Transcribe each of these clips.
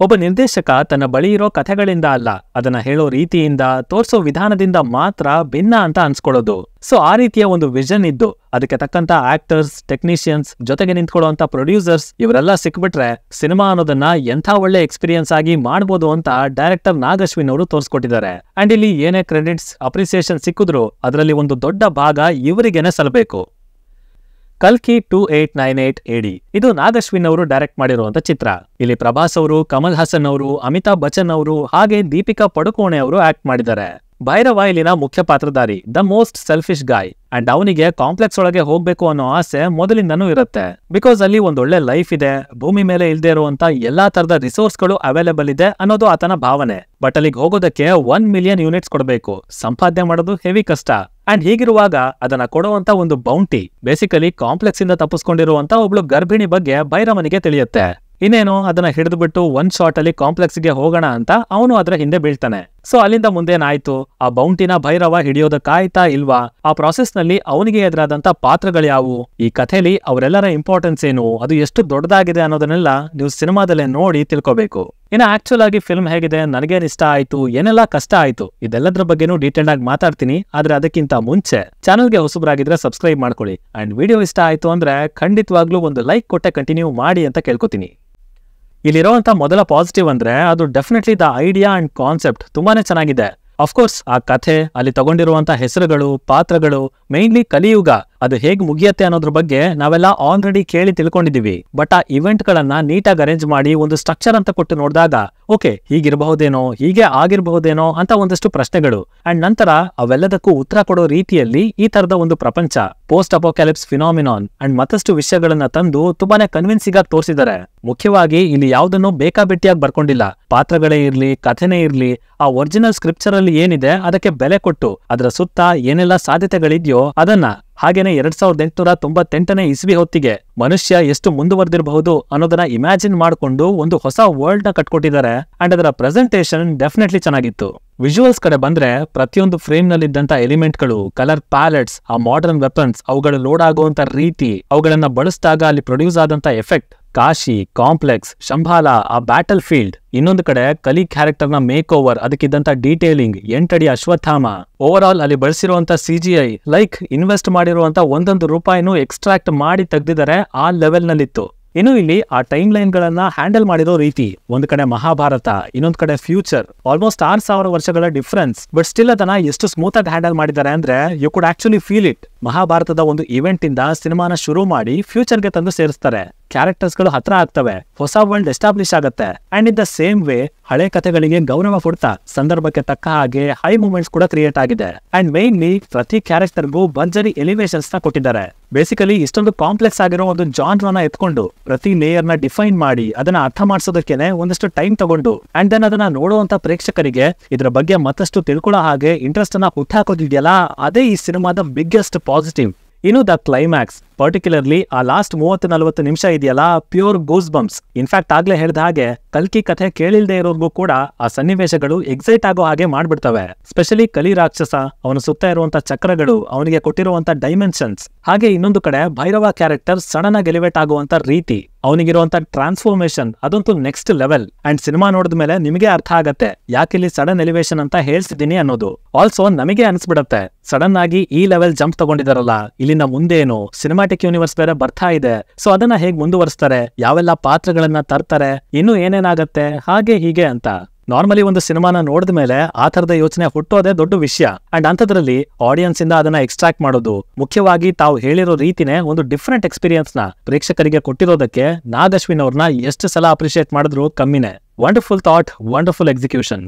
ಒಬ್ಬ ನಿರ್ದೇಶಕ ತನ್ನ ಬಳಿ ಇರೋ ಕಥೆಗಳಿಂದ ಅಲ್ಲ, ಅದನ್ನ ಹೇಳೋ ರೀತಿಯಿಂದ, ತೋರ್ಸೋ ವಿಧಾನದಿಂದ ಮಾತ್ರ ಭಿನ್ನ ಅಂತ ಅನ್ಸ್ಕೊಳ್ಳೋದು. ಸೊ ಆ ರೀತಿಯ ಒಂದು ವಿಷನ್ ಇದ್ದು ಅದಕ್ಕೆ ತಕ್ಕಂತ ಆಕ್ಟರ್ಸ್, ಟೆಕ್ನಿಷಿಯನ್ಸ್, ಜೊತೆಗೆ ನಿಂತ್ಕೊಳ್ಳುವಂತ ಪ್ರೊಡ್ಯೂಸರ್ಸ್ ಇವರೆಲ್ಲ ಸಿಕ್ಬಿಟ್ರೆ ಸಿನಿಮಾ ಅನ್ನೋದನ್ನ ಎಂಥ ಒಳ್ಳೆ ಎಕ್ಸ್ಪೀರಿಯನ್ಸ್ ಆಗಿ ಮಾಡ್ಬೋದು ಅಂತ ಡೈರೆಕ್ಟರ್ ನಾಗ್ ಅಶ್ವಿನ್ ಅವರು ತೋರಿಸ್ಕೊಟ್ಟಿದ್ದಾರೆ. ಅಂಡ್ ಇಲ್ಲಿ ಏನೇ ಕ್ರೆಡಿಟ್ಸ್, ಅಪ್ರಿಸಿಯೇಷನ್ ಸಿಕ್ಕಿದ್ರು ಅದರಲ್ಲಿ ಒಂದು ದೊಡ್ಡ ಭಾಗ ಇವರಿಗೇನೆ ಸಲ್ಲಬೇಕು. ಕಲ್ಕಿ 2898 AD ಇದು ನಾಗ್ ಅಶ್ವಿನ್ ಅವರು ಡೈರೆಕ್ಟ್ ಮಾಡಿರುವಂತ ಚಿತ್ರ. ಇಲ್ಲಿ ಪ್ರಭಾಸ್ ಅವರು, ಕಮಲ್ ಹಾಸನ್ ಅವರು, ಅಮಿತಾಬ್ ಬಚ್ಚನ್ ಅವರು ಹಾಗೆ ದೀಪಿಕಾ ಪಡುಕೋಣೆ ಅವರು ಆಕ್ಟ್ ಮಾಡಿದ್ದಾರೆ. ಭೈರವ ಇಲ್ಲಿನ ಮುಖ್ಯ ಪಾತ್ರಧಾರಿ, ದ ಮೋಸ್ಟ್ ಸೆಲ್ಫಿಶ್ ಗಾಯ್. ಅಂಡ್ ಅವನಿಗೆ ಕಾಂಪ್ಲೆಕ್ಸ್ ಒಳಗೆ ಹೋಗ್ಬೇಕು ಅನ್ನೋ ಆಸೆ ಮೊದಲಿಂದನೂ ಇರುತ್ತೆ. ಬಿಕಾಸ್ ಅಲ್ಲಿ ಒಂದೊಳ್ಳೆ ಲೈಫ್ ಇದೆ, ಭೂಮಿ ಮೇಲೆ ಇಲ್ದೇ ಇರುವಂತ ಎಲ್ಲಾ ತರದ ರಿಸೋರ್ಸ್ಗಳು ಅವೈಲೇಬಲ್ ಇದೆ ಅನ್ನೋದು ಆತನ ಭಾವನೆ. ಬಟ್ ಅಲ್ಲಿಗೆ ಹೋಗೋದಕ್ಕೆ 1 ಮಿಲಿಯನ್ ಯೂನಿಟ್ಸ್ ಕೊಡಬೇಕು, ಸಂಪಾದನೆ ಮಾಡೋದು ಹೆವಿ ಕಷ್ಟ. ಅಂಡ್ ಹೀಗಿರುವಾಗ ಅದನ್ನ ಕೊಡುವಂತ ಒಂದು ಬೌಂಟಿ, ಬೇಸಿಕಲಿ ಕಾಂಪ್ಲೆಕ್ಸ್ ಇಂದ ತಪ್ಪಿಸ್ಕೊಂಡಿರುವಂತ ಒಬ್ಳು ಗರ್ಭಿಣಿ ಬಗ್ಗೆ ಭೈರವನಿಗೆ ತಿಳಿಯುತ್ತೆ. ಇನ್ನೇನು ಅದನ್ನ ಹಿಡಿದ್ಬಿಟ್ಟು ಒಂದ್ ಶಾಟ್ ಅಲ್ಲಿ ಕಾಂಪ್ಲೆಕ್ಸ್ ಗೆ ಹೋಗೋಣ ಅಂತ ಅವನು ಅದರ ಹಿಂದೆ ಬೀಳ್ತಾನೆ. ಸೊ ಅಲ್ಲಿಂದ ಮುಂದೇನಾಯ್ತು, ಆ ಬೌಂಟಿನ ಭೈರವ ಹಿಡಿಯೋದಕ್ಕಾಯ್ತಾ ಇಲ್ವಾ, ಆ ಪ್ರಾಸೆಸ್ ನಲ್ಲಿ ಅವನಿಗೆ ಎದುರಾದಂತ ಪಾತ್ರಗಳ್ಯಾವು, ಈ ಕಥೆಲಿ ಅವರೆಲ್ಲರ ಇಂಪಾರ್ಟೆನ್ಸ್ ಏನು, ಅದು ಎಷ್ಟು ದೊಡ್ಡದಾಗಿದೆ ಅನ್ನೋದನ್ನೆಲ್ಲ ನೀವು ಸಿನಿಮಾದಲ್ಲೇ ನೋಡಿ ತಿಳ್ಕೋಬೇಕು. ಇನ್ನು ಆಕ್ಚುಲ್ ಆಗಿ ಫಿಲ್ಮ್ ಹೇಗಿದೆ, ನನಗೇನ್ ಇಷ್ಟ ಆಯ್ತು, ಏನೆಲ್ಲಾ ಕಷ್ಟ ಆಯ್ತು, ಇದೆಲ್ಲದ್ರ ಬಗ್ಗೆನೂ ಡೀಟೇಲ್ ಆಗಿ ಮಾತಾಡ್ತೀನಿ. ಆದ್ರೆ ಅದಕ್ಕಿಂತ ಮುಂಚೆ ಚಾನಲ್ಗೆ ಹೊಸಬ್ರಾಗಿದ್ರೆ ಸಬ್ಸ್ಕ್ರೈಬ್ ಮಾಡ್ಕೊಳ್ಳಿ. ಅಂಡ್ ವಿಡಿಯೋ ಇಷ್ಟ ಆಯ್ತು ಅಂದ್ರೆ ಖಂಡಿತವಾಗ್ಲೂ ಒಂದು ಲೈಕ್ ಕೊಟ್ಟೆ ಕಂಟಿನ್ಯೂ ಮಾಡಿ ಅಂತ ಕೇಳ್ಕೊತೀನಿ. ಇಲ್ಲಿರುವಂತ ಮೊದಲ ಪಾಸಿಟಿವ್ ಅಂದ್ರೆ ಅದು definitely the idea and concept ತುಂಬಾನೇ ಚೆನ್ನಾಗಿದೆ. ಅಫ್ಕೋರ್ಸ್ ಆ ಕಥೆ, ಅಲ್ಲಿ ತಗೊಂಡಿರುವಂತ ಹೆಸರುಗಳು, ಪಾತ್ರಗಳು, ಮೇನ್ಲಿ ಕಲಿಯುಗ ಅದು ಹೇಗ್ ಮುಗಿಯತ್ತೆ ಅನ್ನೋದ್ರ ಬಗ್ಗೆ ನಾವೆಲ್ಲ ಆಲ್ರೆಡಿ ಕೇಳಿ ತಿಳ್ಕೊಂಡಿದೀವಿ. ಬಟ್ ಆ ಇವೆಂಟ್ ಗಳನ್ನ ನೀಟಾಗಿ ಅರೇಂಜ್ ಮಾಡಿ ಒಂದು ಸ್ಟ್ರಕ್ಚರ್ ಅಂತ ಕೊಟ್ಟು ನೋಡಿದಾಗ ಓಕೆ ಹೀಗಿರಬಹುದೇನೋ, ಹೀಗೆ ಆಗಿರಬಹುದೇನೋ ಅಂತ ಒಂದಷ್ಟು ಪ್ರಶ್ನೆಗಳು. ಅಂಡ್ ನಂತರ ಅವೆಲ್ಲದಕ್ಕೂ ಉತ್ತರ ಕೊಡೋ ರೀತಿಯಲ್ಲಿ ಈ ತರದ ಒಂದು ಪ್ರಪಂಚ, ಪೋಸ್ಟ್ ಅಪೋಕ್ಯಾಲಿಪ್ಸ್ ಫಿನಾಮಿನಾನ್ ಅಂಡ್ ಮತ್ತಷ್ಟು ವಿಷಯಗಳನ್ನ ತಂದು ತುಂಬಾನೇ ಕನ್ವಿನ್ಸಿಂಗ್ ಆಗಿ ತೋರಿಸಿದ್ದಾರೆ. ಮುಖ್ಯವಾಗಿ ಇಲ್ಲಿ ಯಾವುದನ್ನು ಬೇಕಾಬಿಟ್ಟಿಯಾಗಿ ಬರ್ಕೊಂಡಿಲ್ಲ. ಪಾತ್ರಗಳೇ ಇರ್ಲಿ, ಕಥೆನೇ ಇರ್ಲಿ, ಆ ಒರಿಜಿನಲ್ ಸ್ಕ್ರಿಪ್ಚರ್ ಅಲ್ಲಿ ಏನಿದೆ ಅದಕ್ಕೆ ಬೆಲೆ ಕೊಟ್ಟು ಅದರ ಸುತ್ತ ಏನೆಲ್ಲ ಸಾಧ್ಯತೆಗಳಿದೆಯೋ ಅದನ್ನ, ಹಾಗೇನೆ 2898ನೇ ಇಸ್ವಿ ಹೊತ್ತಿಗೆ ಮನುಷ್ಯ ಎಷ್ಟು ಮುಂದುವರೆದಿರಬಹುದು ಅನ್ನೋದನ್ನ ಇಮ್ಯಾಜಿನ್ ಮಾಡಿಕೊಂಡು ಒಂದು ಹೊಸ ವರ್ಲ್ಡ್ ನ ಕಟ್ಕೊಟ್ಟಿದ್ದಾರೆ. ಅಂಡ್ ಅದರ ಪ್ರೆಸೆಂಟೇಶನ್ ಡೆಫಿನೆಟ್ಲಿ ಚೆನ್ನಾಗಿತ್ತು. ವಿಜುವಲ್ಸ್ ಕಡೆ ಬಂದ್ರೆ ಪ್ರತಿಯೊಂದು ಫ್ರೇಮ್ ನಲ್ಲಿದ್ದಂತ ಎಲಿಮೆಂಟ್ಗಳು, ಕಲರ್ ಪ್ಯಾಲೆಟ್ಸ್, ಆ ಮಾಡರ್ನ್ ವೆಪನ್ಸ್, ಅವುಗಳು ಲೋಡ್ ಆಗುವಂತ ರೀತಿ, ಅವುಗಳನ್ನ ಬಳಸಿದಾಗ ಅಲ್ಲಿ ಪ್ರೊಡ್ಯೂಸ್ ಆದಂತ ಎಫೆಕ್ಟ್, ಕಾಶಿ, ಕಾಂಪ್ಲೆಕ್ಸ್, ಶಂಭಾಲ, ಆ ಬ್ಯಾಟಲ್ ಫೀಲ್ಡ್, ಇನ್ನೊಂದು ಕಡೆ ಕಲಿ ಕ್ಯಾರೆಕ್ಟರ್ ನ ಮೇಕ್ ಓವರ್, ಅದಕ್ಕಿದ್ದಂತ ಡೀಟೇಲಿಂಗ್, 8 ಅಡಿ ಅಶ್ವತ್ಥಾಮ, ಓವರ್ ಆಲ್ ಅಲ್ಲಿ ಬಳಸಿರುವಂತ CGI, ಲೈಕ್ ಇನ್ವೆಸ್ಟ್ ಮಾಡಿರುವಂತ ಒಂದೊಂದು ರೂಪಾಯಿನೂ ಎಕ್ಸ್ಟ್ರಾಕ್ಟ್ ಮಾಡಿ ತೆಗ್ದಿದ್ದಾರೆ, ಆ ಲೆವೆಲ್ ನಲ್ಲಿತ್ತು. ಇನ್ನು ಇಲ್ಲಿ ಆ ಟೈಮ್ ಲೈನ್ ಗಳನ್ನ ಹ್ಯಾಂಡಲ್ ಮಾಡಿರೋ ರೀತಿ, ಒಂದ್ ಕಡೆ ಮಹಾಭಾರತ, ಇನ್ನೊಂದ್ ಕಡೆ ಫ್ಯೂಚರ್, ಆಲ್ಮೋಸ್ಟ್ 6000 ವರ್ಷಗಳ ಡಿಫರೆನ್ಸ್. ಬಟ್ ಸ್ಟಿಲ್ ಅದನ್ನ ಎಷ್ಟು ಸ್ಮೂತ್ ಆಗಿ ಹ್ಯಾಂಡಲ್ ಮಾಡಿದ್ದಾರೆ ಅಂದ್ರೆ you could actually feel it. ಮಹಾಭಾರತದ ಒಂದು ಇವೆಂಟ್ ಇಂದ ಸಿನಿಮಾನ ಶುರು ಮಾಡಿ ಫ್ಯೂಚರ್ ಗೆ ತಂದು ಸೇರಿಸ್ತಾರೆ. ಕ್ಯಾರೆಕ್ಟರ್ಸ್ ಗಳು ಹತ್ರ ಆಗ್ತವೆ, ಹೊಸ ವರ್ಲ್ಡ್ ಎಸ್ಟಾಬ್ಲಿಷ್ ಆಗುತ್ತೆ. And in the same way ಹಳೆ ಕಥೆಗಳಿಗೆ ಗೌರವ ಕೊಡ್ತಾ ಸಂದರ್ಭಕ್ಕೆ ತಕ್ಕ ಹಾಗೆ ಹೈ ಮೂಮೆಂಟ್ಸ್ ಕೂಡ ಕ್ರಿಯೇಟ್ ಆಗಿದೆ. ಅಂಡ್ ಮೇನ್ಲಿ ಪ್ರತಿ ಕ್ಯಾರೆಕ್ಟರ್ಗೂ ಭರ್ಜರಿ ಎಲಿವೇಶನ್ಸ್ ನ ಕೊಟ್ಟಿದ್ದಾರೆ. ಬೇಸಿಕಲಿ ಇಷ್ಟೊಂದು ಕಾಂಪ್ಲೆಕ್ಸ್ ಆಗಿರೋ ಒಂದು ಜಾನ್ರನ್ನ ಎತ್ಕೊಂಡು ಪ್ರತಿ ಲೇಯರ್ ನ ಡಿಫೈನ್ ಮಾಡಿ ಅದನ್ನ ಅರ್ಥ ಮಾಡಿಸೋದಕ್ಕೇನೆ ಒಂದಷ್ಟು ಟೈಮ್ ತಗೊಂಡು ಅಂಡ್ ದೆನ್ ಅದನ್ನ ನೋಡುವಂತ ಪ್ರೇಕ್ಷಕರಿಗೆ ಇದರ ಬಗ್ಗೆ ಮತ್ತಷ್ಟು ತಿಳ್ಕೊಳ್ಳೋ ಹಾಗೆ ಇಂಟ್ರೆಸ್ಟ್ ಅನ್ನ ಹುಟ್ಟಾಕೋದಿದೆಯಲ್ಲ, ಅದೇ ಈ ಸಿನಿಮಾದ ಬಿಗ್ಗೆಸ್ಟ್ ಪಾಸಿಟಿವ್. ಇನ್ನು ದ ಕ್ಲೈಮ್ಯಾಕ್ಸ್, ಪರ್ಟಿಕ್ಯುಲರ್ಲಿ ಆ ಲಾಸ್ಟ್ 30-40 ನಿಮಿಷ ಇದೆಯಲ್ಲ, ಪ್ಯೂರ್ ಗೂಸ್ ಬಂಪ್ಸ್. ಇನ್ಫ್ಯಾಕ್ಟ್ ಆಗ್ಲೇ ಹೇಳ್ದ ಹಾಗೆ ಕಲ್ಕಿ ಕಥೆ ಕೇಳಿಲ್ದೇ ಇರೋರ್ಗೂ ಕೂಡ ಆ ಸನ್ನಿವೇಶಗಳು ಎಕ್ಸೈಟ್ ಆಗೋ ಹಾಗೆ ಮಾಡ್ಬಿಡ್ತವೆ. ಸ್ಪೆಷಲಿ ಕಲಿ ರಾಕ್ಷಸ, ಅವನ ಸುತ್ತ ಇರುವಂತ ಚಕ್ರಗಳು, ಅವನಿಗೆ ಕೊಟ್ಟಿರುವಂತ ಡೈಮೆನ್ಷನ್ಸ್, ಹಾಗೆ ಇನ್ನೊಂದು ಕಡೆ ಭೈರವ ಕ್ಯಾರೆಕ್ಟರ್ ಸಡನ್ ಆಗಿ ಎಲಿವೇಟ್ ಆಗುವಂತ ರೀತಿ, ಅವನಿಗಿರುವಂತ ಟ್ರಾನ್ಸ್ಫಾರ್ಮೇಶನ್ ಅದಂತೂ ನೆಕ್ಸ್ಟ್ ಲೆವೆಲ್. ಅಂಡ್ ಸಿನಿಮಾ ನೋಡಿದ ಮೇಲೆ ನಿಮಗೆ ಅರ್ಥ ಆಗತ್ತೆ ಯಾಕಿಲ್ಲಿ ಸಡನ್ ಎಲಿವೇಶನ್ ಅಂತ ಹೇಳ್ಸಿದೀನಿ ಅನ್ನೋದು. ಆಲ್ಸೋ ನಮಗೆ ಅನ್ಸ್ಬಿಡತ್ತೆ ಸಡನ್ ಆಗಿ ಈ ಲೆವೆಲ್ ಜಂಪ್ ತಗೊಂಡಿದಾರಲ್ಲ, ಇಲ್ಲಿಂದ ಮುಂದೇನು ಸಿನಿಮಾಟಿಕ್ ಯೂನಿವರ್ಸ್ ಬೇರೆ ಬರ್ತಾ ಇದೆ, ಸೊ ಅದನ್ನ ಹೇಗ್ ಮುಂದುವರಿಸ್ತಾರೆ, ಯಾವೆಲ್ಲ ಪಾತ್ರಗಳನ್ನ ತರ್ತಾರೆ, ಇನ್ನು ಏನೇನಾಗತ್ತೆ, ಹಾಗೆ ಹೀಗೆ ಅಂತ. ನಾರ್ಮಲಿ ಒಂದು ಸಿನಿಮಾನ ನೋಡಿದ ಮೇಲೆ ಆ ತರದ ಯೋಚನೆ ಹುಟ್ಟೋದೇ ದೊಡ್ಡ ವಿಷಯ. ಅಂಡ್ ಅಂಥದ್ರಲ್ಲಿ ಆಡಿಯನ್ಸ್ ಇಂದ ಅದನ್ನ ಎಕ್ಸ್ಟ್ರಾಕ್ಟ್ ಮಾಡೋದು, ಮುಖ್ಯವಾಗಿ ತಾವು ಹೇಳಿರೋ ರೀತಿನೇ ಒಂದು ಡಿಫ್ರೆಂಟ್ ಎಕ್ಸ್ಪೀರಿಯನ್ಸ್ ನ ಪ್ರೇಕ್ಷಕರಿಗೆ ಕೊಟ್ಟಿರೋದಕ್ಕೆ ನಾಗ್ ಅಶ್ವಿನ್ ಅವ್ರನ್ನ ಎಷ್ಟು ಸಲ ಅಪ್ರಿಶಿಯೇಟ್ ಮಾಡಿದ್ರು ಕಮ್ಮಿನೇ. Wonderful thought, wonderful execution.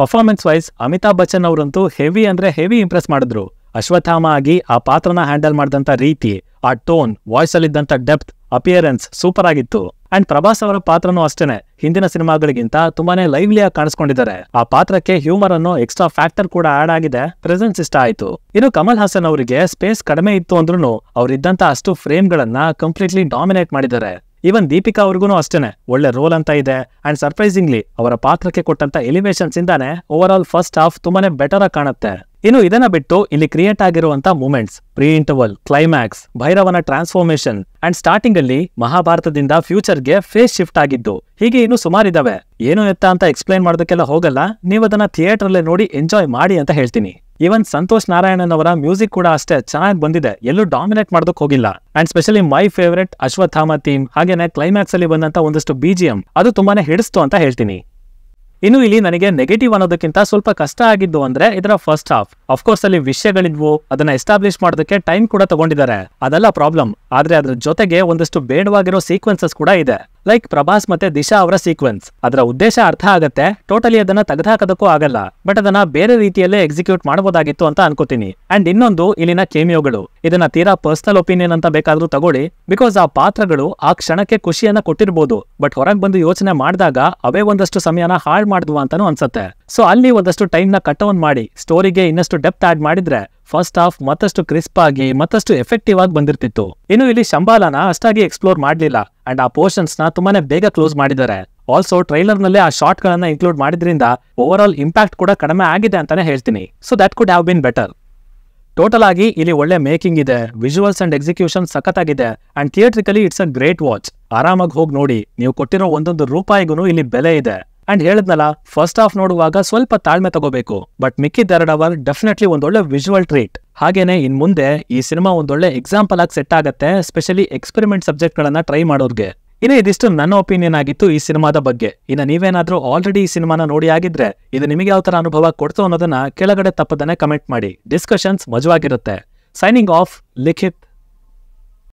Performance wise Amitabh Bachchan ಅವರಂತೂ ಹೆವಿ ಅಂದ್ರೆ ಹೆವಿ ಇಂಪ್ರೆಸ್ ಮಾಡಿದ್ರು. ಅಶ್ವತ್ಥಾಮ ಆಗಿ ಆ ಪಾತ್ರನ ಹ್ಯಾಂಡಲ್ ಮಾಡಿದಂತ ರೀತಿ, ಆ ಟೋನ್, ವಾಯ್ಸ್ ಅಲ್ಲಿದ್ದಂತ ಡೆಪ್ತ್, ಅಪಿಯರೆನ್ಸ್ ಸೂಪರ್ ಆಗಿತ್ತು. ಅಂಡ್ ಪ್ರಭಾಸ್ ಅವರ ಪಾತ್ರನೂ ಅಷ್ಟೇನೆ ಹಿಂದಿನ ಸಿನಿಮಾಗಳಿಗಿಂತ ತುಂಬಾನೇ ಲೈವ್ಲಿ ಆಗಿ ಕಾಣಿಸ್ಕೊಂಡಿದ್ದಾರೆ. ಆ ಪಾತ್ರಕ್ಕೆ ಹ್ಯೂಮರ್ ಅನ್ನೋ ಎಕ್ಸ್ಟ್ರಾ ಫ್ಯಾಕ್ಟರ್ ಕೂಡ ಆಡ್ ಆಗಿದೆ, ಪ್ರೆಸೆನ್ಸ್ ಇಷ್ಟ ಆಯ್ತು. ಇನ್ನು ಕಮಲ್ ಹಾಸನ್ ಅವರಿಗೆ ಸ್ಪೇಸ್ ಕಡಿಮೆ ಇತ್ತು ಅಂದ್ರೂ ಅವ್ರಿದ್ದಂತ ಅಷ್ಟು ಫ್ರೇಮ್ ಗಳನ್ನ ಕಂಪ್ಲೀಟ್ಲಿ ಡಾಮಿನೇಟ್ ಮಾಡಿದ್ದಾರೆ. ಈವನ್ ದೀಪಿಕಾ ಅವ್ರಿಗೂ ಅಷ್ಟೇನೆ ಒಳ್ಳೆ ರೋಲ್ ಅಂತ ಇದೆ. ಅಂಡ್ ಸರ್ಪ್ರೈಸಿಂಗ್ಲಿ ಅವರ ಪಾತ್ರಕ್ಕೆ ಕೊಟ್ಟಂತ ಎಲಿವೇಶನ್ಸ್ ಇಂದಾನೆ ಓವರ್ ಆಲ್ ಫಸ್ಟ್ ಹಾಫ್ ತುಂಬಾನೇ ಬೆಟರ್ ಆಗಿ ಕಾಣುತ್ತೆ. ಇನ್ನು ಇದನ್ನ ಬಿಟ್ಟು ಇಲ್ಲಿ ಕ್ರಿಯೇಟ್ ಆಗಿರುವಂತ ಮೂಮೆಂಟ್ಸ್, ಪ್ರೀ ಇಂಟರ್ವಲ್, ಕ್ಲೈಮ್ಯಾಕ್ಸ್, ಭೈರವನ ಟ್ರಾನ್ಸ್ಫಾರ್ಮೇಶನ್ ಅಂಡ್ ಸ್ಟಾರ್ಟಿಂಗ್ ಅಲ್ಲಿ ಮಹಾಭಾರತದಿಂದ ಫ್ಯೂಚರ್ಗೆ ಫೇಸ್ ಶಿಫ್ಟ್ ಆಗಿದ್ದು, ಹೀಗೆ ಇನ್ನು ಸುಮಾರಿದಾವೆ. ಏನು ಎತ್ತ ಅಂತ ಎಕ್ಸ್ಪ್ಲೈನ್ ಮಾಡೋದಕ್ಕೆಲ್ಲ ಹೋಗಲ್ಲ, ನೀವು ಅದನ್ನ ಥಿಯೇಟರ್ ಅಲ್ಲೇ ನೋಡಿ ಎಂಜಾಯ್ ಮಾಡಿ ಅಂತ ಹೇಳ್ತೀನಿ. ಈವನ್ ಸಂತೋಷ್ ನಾರಾಯಣನ್ ಅವರ ಮ್ಯೂಸಿಕ್ ಕೂಡ ಅಷ್ಟೇ ಚೆನ್ನಾಗಿ ಬಂದಿದೆ, ಎಲ್ಲೂ ಡಾಮಿನೇಟ್ ಮಾಡೋದಕ್ಕೆ ಹೋಗಿಲ್ಲ. And specially my favourite Ashwatthama theme ಹಾಗೇನೆ ಕ್ಲೈಮ್ಯಾಕ್ಸ್ ಅಲ್ಲಿ ಬಂದಂತ ಒಂದಷ್ಟು BGM ಅದು ತುಂಬಾನೇ ಹಿಡಿಸ್ತು ಅಂತ ಹೇಳ್ತೀನಿ. ಇನ್ನು ಇಲ್ಲಿ ನನಗೆ ನೆಗೆಟಿವ್ ಅನ್ನೋದಕ್ಕಿಂತ ಸ್ವಲ್ಪ ಕಷ್ಟ ಆಗಿದ್ದು ಅಂದ್ರೆ ಇದರ ಫಸ್ಟ್ ಹಾಫ್. ಅಫ್ಕೋರ್ಸ್ ಅಲ್ಲಿ ವಿಷಯಗಳಿದ್ವು, ಅದನ್ನ ಎಸ್ಟಾಬ್ಲಿಷ್ ಮಾಡೋದಕ್ಕೆ ಟೈಮ್ ಕೂಡ ತಗೊಂಡಿದ್ದಾರೆ, ಅದೆಲ್ಲ ಪ್ರಾಬ್ಲಮ್. ಆದ್ರೆ ಅದ್ರ ಜೊತೆಗೆ ಒಂದಷ್ಟು ಬೇಡವಾಗಿರೋ ಸೀಕ್ವೆನ್ಸಸ್ ಕೂಡ ಇದೆ, ಲೈಕ್ ಪ್ರಭಾಸ್ ಮತ್ತೆ ದಿಶಾ ಅವರ ಸೀಕ್ವೆನ್ಸ್. ಅದರ ಉದ್ದೇಶ ಅರ್ಥ ಆಗತ್ತೆ, ಟೋಟಲಿ ಅದನ್ನ ತೆಗೆದುಹಾಕೋದಕ್ಕೂ ಆಗಲ್ಲ, ಬಟ್ ಅದನ್ನ ಬೇರೆ ರೀತಿಯಲ್ಲೇ ಎಕ್ಸಿಕ್ಯೂಟ್ ಮಾಡಬಹುದಾಗಿತ್ತು ಅಂತ ಅನ್ಕೋತೀನಿ. ಅಂಡ್ ಇನ್ನೊಂದು ಇಲ್ಲಿನ ಕೇಮಿಯೋಗಳು, ಇದನ್ನ ತೀರಾ ಪರ್ಸನಲ್ ಒಪಿನಿಯನ್ ಅಂತ ಬೇಕಾದ್ರೂ ತಗೊಳ್ಳಿ, ಬಿಕಾಸ್ ಆ ಪಾತ್ರಗಳು ಆ ಕ್ಷಣಕ್ಕೆ ಖುಷಿಯನ್ನ ಕೊಟ್ಟಿರ್ಬೋದು, ಬಟ್ ಹೊರಗೆ ಬಂದು ಯೋಚನೆ ಮಾಡಿದಾಗ ಅವೇ ಒಂದಷ್ಟು ಸಮಯನ ಹಾಳು ಮಾಡಿದ್ವು ಅಂತಾನು ಅನ್ಸತ್ತೆ. ಸೊ ಅಲ್ಲಿ ಒಂದಷ್ಟು ಟೈಮ್ ನ ಕಟ್ ಆನ್ ಮಾಡಿ ಸ್ಟೋರಿಗೆ ಇನ್ನಷ್ಟು ಡೆಪ್ತ್ ಆಡ್ ಮಾಡಿದ್ರೆ ಫಸ್ಟ್ ಹಾಫ್ ಮತ್ತಷ್ಟು ಕ್ರಿಸ್ಪ್ ಆಗಿ ಮತ್ತಷ್ಟು ಎಫೆಕ್ಟಿವ್ ಆಗಿ ಬಂದಿರ್ತಿತ್ತು. ಇನ್ನು ಇಲ್ಲಿ ಶಂಬಾಲನ ಅಷ್ಟಾಗಿ ಎಕ್ಸ್ಪ್ಲೋರ್ ಮಾಡ್ಲಿಲ್ಲ, ಅಂಡ್ ಆ ಪೋರ್ಷನ್ಸ್ ನ ತುಂಬಾನೇ ಬೇಗ ಕ್ಲೋಸ್ ಮಾಡಿದ್ದಾರೆ. ಆಲ್ಸೋ ಟ್ರೈಲರ್ ನಲ್ಲಿ ಆ ಶಾರ್ಟ್ ಗಳನ್ನ ಇನ್ಕ್ಲೂಡ್ ಮಾಡಿದ್ರಿಂದ ಓವರ್ ಆಲ್ ಇಂಪ್ಯಾಕ್ಟ್ ಕೂಡ ಕಡಿಮೆ ಆಗಿದೆ ಅಂತಾನೆ ಹೇಳ್ತೀನಿ. So that could have been better. Total ಆಗಿ ಇಲ್ಲಿ ಒಳ್ಳೆ ಮೇಕಿಂಗ್ ಇದೆ, ವಿಜುವಲ್ಸ್ ಅಂಡ್ ಎಕ್ಸಿಕ್ಯೂಷನ್ ಸಖತ್ತಾಗಿದೆ, and theatrically it's a great watch. ಆರಾಮಾಗಿ ಹೋಗಿ ನೋಡಿ, ನೀವು ಕೊಟ್ಟಿರೋ ಒಂದೊಂದು ರೂಪಾಯಿಗೂ ಇಲ್ಲಿ ಬೆಲೆ ಇದೆ. ಅಂಡ್ ಹೇಳಿದ್ನಲ್ಲ, ಫಸ್ಟ್ ಹಾಫ್ ನೋಡುವಾಗ ಸ್ವಲ್ಪ ತಾಳ್ಮೆ ತಗೋಬೇಕು, ಬಟ್ ಮಿಕ್ಕಿದ 2 ಅವರ್ ಡೆಫಿನೆಟ್ಲಿ ಒಂದೊಳ್ಳೆ ವಿಜುವಲ್ ಟ್ರೀಟ್. ಹಾಗೇನೆ ಇನ್ ಮುಂದೆ ಈ ಸಿನಿಮಾ ಒಂದೊಳ್ಳೆ ಎಕ್ಸಾಂಪಲ್ ಆಗಿ ಸೆಟ್ ಆಗತ್ತೆ, ಸ್ಪೆಷಲಿ ಎಕ್ಸ್ಪೆರಿಮೆಂಟ್ ಸಬ್ಜೆಕ್ಟ್ ಗಳನ್ನ ಟ್ರೈ ಮಾಡೋರ್ಗೆ. ಇನ್ನು ಇದಿಷ್ಟು ನನ್ನ ಒಪಿನಿಯನ್ ಆಗಿತ್ತು ಈ ಸಿನಿಮಾದ ಬಗ್ಗೆ. ಇನ್ನು ನೀವೇನಾದ್ರೂ ಆಲ್ರೆಡಿ ಈ ಸಿನಿಮಾನ ನೋಡಿ ಆಗಿದ್ರೆ ಇದು ನಿಮಗೆ ಯಾವ ತರ ಅನುಭವ ಕೊಡ್ತು ಅನ್ನೋದನ್ನ ಕೆಳಗಡೆ ತಪ್ಪದನೆ ಕಮೆಂಟ್ ಮಾಡಿ. ಡಿಸ್ಕಷನ್ಸ್ ಮಜವಾಗಿರುತ್ತೆ. ಸೈನಿಂಗ್ ಆಫ್, ಲಿಖಿತ್.